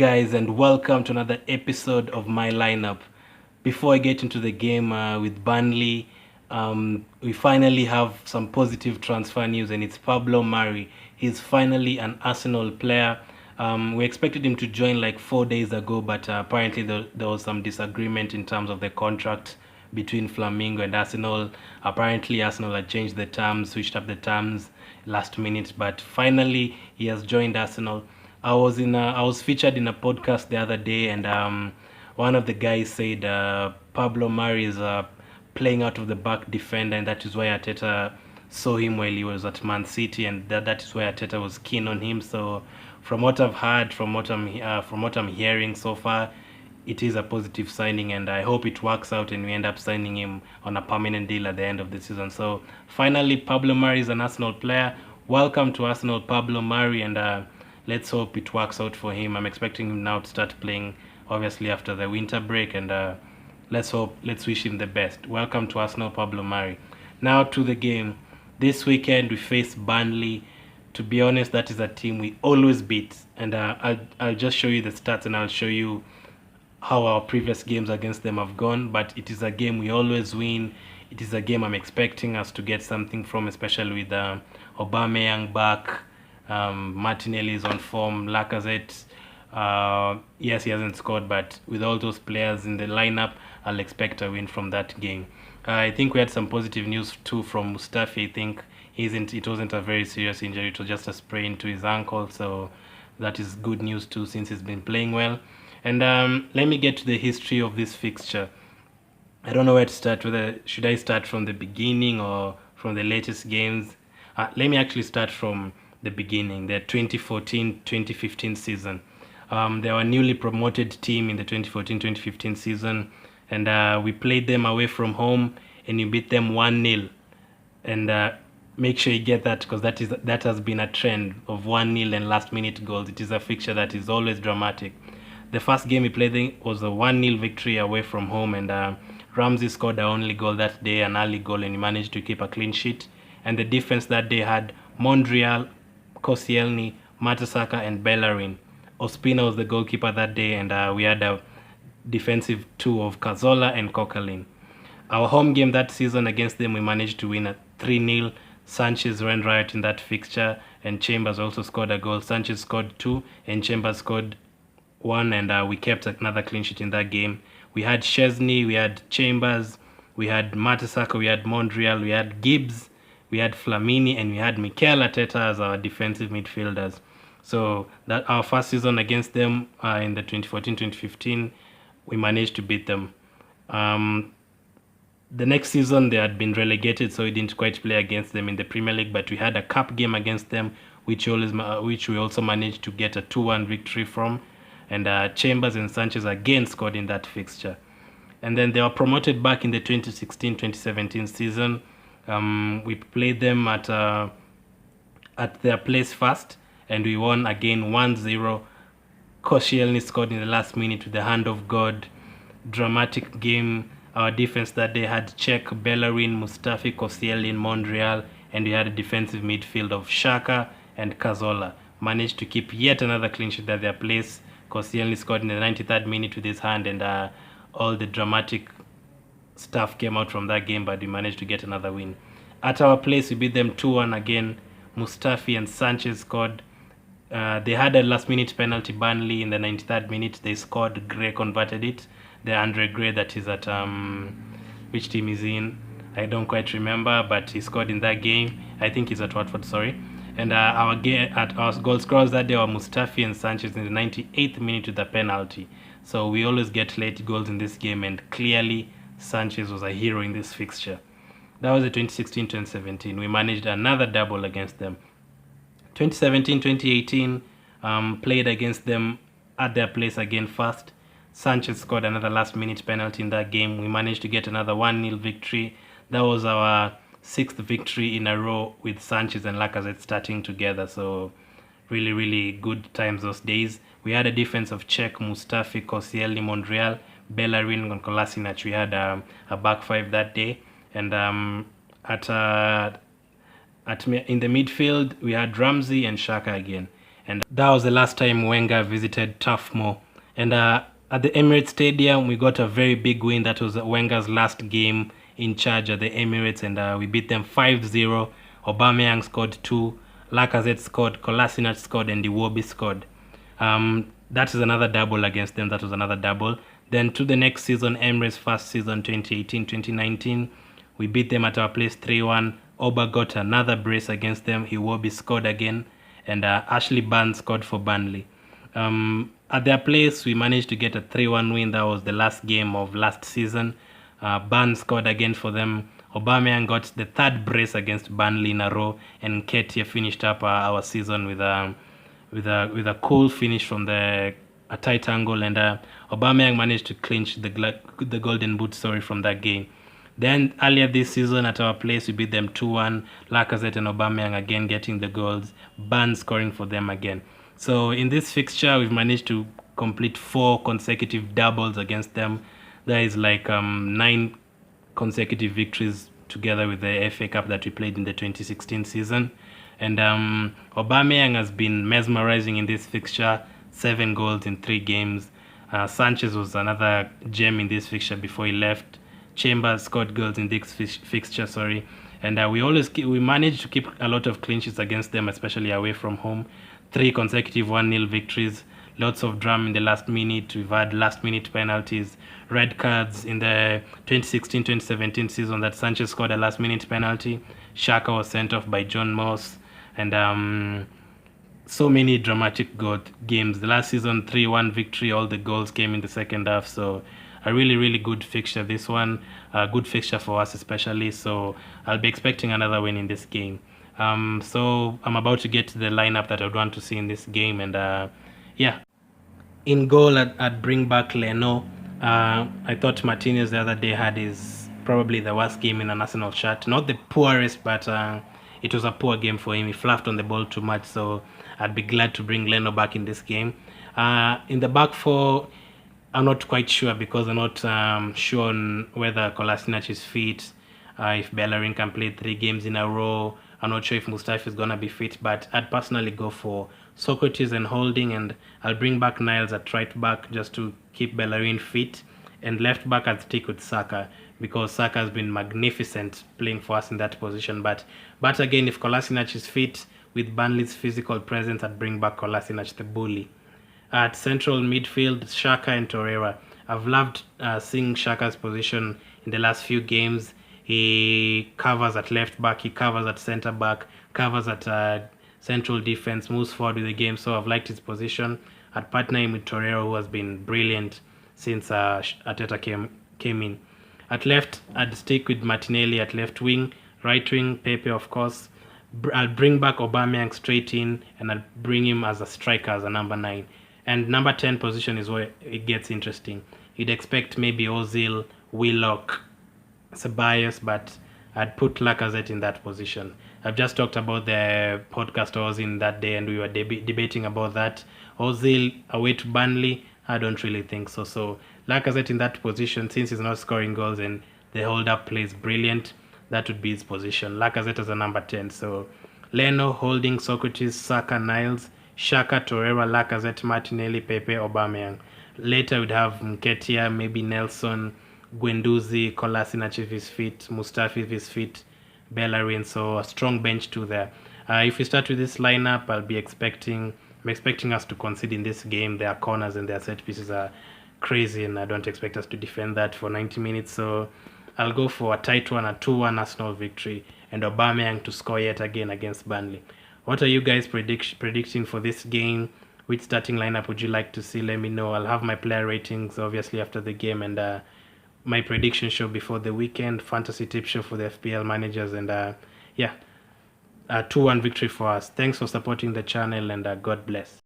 guys, and welcome to another episode of my lineup. Before I get into the game with Burnley, we finally have some positive transfer news, and it's Pablo Mari. He's finally an Arsenal player. We expected him to join like 4 days ago, but apparently there was some disagreement in terms of the contract between Flamengo and Arsenal. Apparently, Arsenal had changed the terms, switched up the terms last minute, but finally he has joined Arsenal. I was featured in a podcast the other day, and one of the guys said Pablo Mari is playing out of the back defender, and that is why Arteta saw him while he was at Man City, and that is why Arteta was keen on him. So, from what I've heard, from what I'm hearing so far, it is a positive signing, and I hope it works out and we end up signing him on a permanent deal at the end of the season. So, finally, Pablo Mari is an Arsenal player. Welcome to Arsenal, Pablo Mari, and let's hope it works out for him. I'm expecting him now to start playing, obviously, after the winter break, and let's wish him the best. Welcome to Arsenal, Pablo Mari. Now to the game. This weekend we face Burnley. To be honest, that is a team we always beat, and I'll just show you the stats, and I'll show you how our previous games against them have gone. But it is a game we always win. It is a game I'm expecting us to get something from, especially with Aubameyang back. Martinelli is on form. Lacazette, yes, he hasn't scored, but with all those players in the lineup, I'll expect a win from that game. I think we had some positive news too from Mustafi. I think it wasn't a very serious injury. It was just a sprain to his ankle, so that is good news too, since he's been playing well. And let me get to the history of this fixture. I don't know where to start. Whether should I start from the beginning or from the latest games? Let me actually start from the beginning, the 2014-2015 season. They were a newly promoted team in the 2014-2015 season, and we played them away from home, and we beat them 1-0. And make sure you get that, because that has been a trend of 1-0 and last-minute goals. It is a fixture that is always dramatic. The first game we played was a 1-0 victory away from home, and Ramsey scored our only goal that day, an early goal, and he managed to keep a clean sheet. And the defense that day had Monreal, Koscielny, Mertesacker, and Bellerin. Ospina was the goalkeeper that day, and we had a defensive two of Cazorla and Coquelin. Our home game that season against them, we managed to win at 3-0. Sanchez ran riot in that fixture, and Chambers also scored a goal. Sanchez scored 2, and Chambers scored 1, and we kept another clean sheet in that game. We had Chesney, we had Chambers, we had Mertesacker, we had Monreal, we had Gibbs, we had Flamini, and we had Mikel Arteta as our defensive midfielders. So that our first season against them in the 2014-2015, we managed to beat them. The next season they had been relegated, so we didn't quite play against them in the Premier League, but we had a cup game against them, which we also managed to get a 2-1 victory from. And Chambers and Sanchez again scored in that fixture. And then they were promoted back in the 2016-2017 season. We played them at their place first, and we won again 1-0. Koscielny scored in the last minute with the hand of God. Dramatic game. Our defense that day had Cech, Bellerin, Mustafi, Koscielny, Monreal, and we had a defensive midfield of Xhaka and Cazorla. Managed to keep yet another clean sheet at their place. Koscielny scored in the 93rd minute with his hand, and all the dramatic stuff came out from that game, but we managed to get another win. At our place, we beat them 2-1 again. Mustafi and Sanchez scored. They had a last-minute penalty. Burnley in the 93rd minute, they scored. Gray converted it. The Andre Gray that is at which team is in? I don't quite remember, but he scored in that game. I think he's at Watford, sorry. And our goal scorers that day were Mustafi and Sanchez in the 98th minute with the penalty. So we always get late goals in this game, and clearly Sanchez was a hero in this fixture. That was the 2016-2017. We managed another double against them. 2017-2018, played against them at their place again first. Sanchez scored another last-minute penalty in that game. We managed to get another 1-0 victory. That was our 6th victory in a row with Sanchez and Lacazette starting together. So really, really good times those days. We had a defense of Cech, Mustafi, Koscielny, Monreal, Bellerin, and Kolasinac. We had a back five that day. And in the midfield, we had Ramsey and Xhaka again. And that was the last time Wenger visited Turf Moor. And at the Emirates Stadium, we got a very big win. That was Wenger's last game in charge at the Emirates, and we beat them 5-0. Aubameyang scored 2, Lacazette scored, Kolasinac scored, and Iwobi scored. That is another double against them. That was another double. Then to the next season, Emirates first season 2018-2019, we beat them at our place 3-1. Oba got another brace against them. Iwobi scored again, and Ashley Barnes scored for Burnley. At their place, we managed to get a 3-1 win. That was the last game of last season. Barnes scored again for them. Aubameyang got the third brace against Burnley in a row, and Ketia finished up our season with a cool finish from a tight angle, and Aubameyang managed to clinch the golden boot from that game. Then earlier this season at our place, we beat them 2-1. Lacazette and Aubameyang again getting the goals, Barnes scoring for them again. So in this fixture, we've managed to complete 4 consecutive doubles against them. That is like 9 consecutive victories together with the FA Cup that we played in the 2016 season. And Aubameyang has been mesmerizing in this fixture, 7 goals in 3 games. Sanchez was another gem in this fixture before he left. Chambers scored goals in this fixture, and we managed to keep a lot of clean sheets against them, especially away from home. 3 consecutive 1-0 victories, lots of drama in the last minute. We've had last minute penalties, red cards in the 2016-2017 season that Sanchez scored a last minute penalty. Xhaka was sent off by John Moss, and so many dramatic games. The last season 3-1 victory, all the goals came in the second half, so a really good fixture this one, a good fixture for us especially, so I'll be expecting another win in this game. So I'm about to get to the lineup that I would want to see in this game, and yeah, in goal I'd bring back Leno. I thought Martinez the other day had his probably the worst game in an Arsenal shirt, not the poorest, but it was a poor game for him. He fluffed on the ball too much, so I'd be glad to bring Leno back in this game. In the back 4, I'm not quite sure because I'm not sure on whether Kolasinac is fit, if Bellerin can play 3 games in a row. I'm not sure if Mustafi is going to be fit, but I'd personally go for Socrates and Holding, and I'll bring back Niles at right back just to keep Bellerin fit, and left back I'd stick with Saka because Saka has been magnificent playing for us in that position. But again, if Kolasinac is fit, with Burnley's physical presence, I'd bring back Kolasinac, the bully. At central midfield, Xhaka and Torreira. I've loved seeing Xhaka's position in the last few games. He covers at left back, he covers at centre back, covers at central defense, moves forward with the game, so I've liked his position. I'd partner him with Torreira, who has been brilliant since Arteta came in. At left, I'd stick with Martinelli at left wing. Right wing, Pepe, of course. I'll bring back Aubameyang straight in, and I'll bring him as a striker, as a number 9. And number 10 position is where it gets interesting. You'd expect maybe Ozil, Willock, Ceballos, but I'd put Lacazette in that position. I've just talked about the podcast I was in that day, and we were debating about that. Ozil away to Burnley, I don't really think so. So Lacazette in that position, since he's not scoring goals and the hold-up play is brilliant, that would be his position. Lacazette as a number 10. So Leno, Holding, Socrates, Saka, Niles, Xhaka, Torreira, Lacazette, Martinelli, Pepe, Aubameyang. Later we'd have Nketiah, maybe Nelson, Guendouzi, Kolasinac if he's fit, Mustafi if he's fit, Bellerin. So a strong bench too there. If we start with this lineup, I'm expecting us to concede in this game. Their corners and their set pieces are crazy, and I don't expect us to defend that for 90 minutes. So I'll go for a tight one, a 2-1 Arsenal victory, and Aubameyang to score yet again against Burnley. What are you guys predicting for this game? Which starting lineup would you like to see? Let me know. I'll have my player ratings obviously after the game, and my prediction show before the weekend, fantasy tip show for the FPL managers, and yeah, a 2-1 victory for us. Thanks for supporting the channel, and God bless.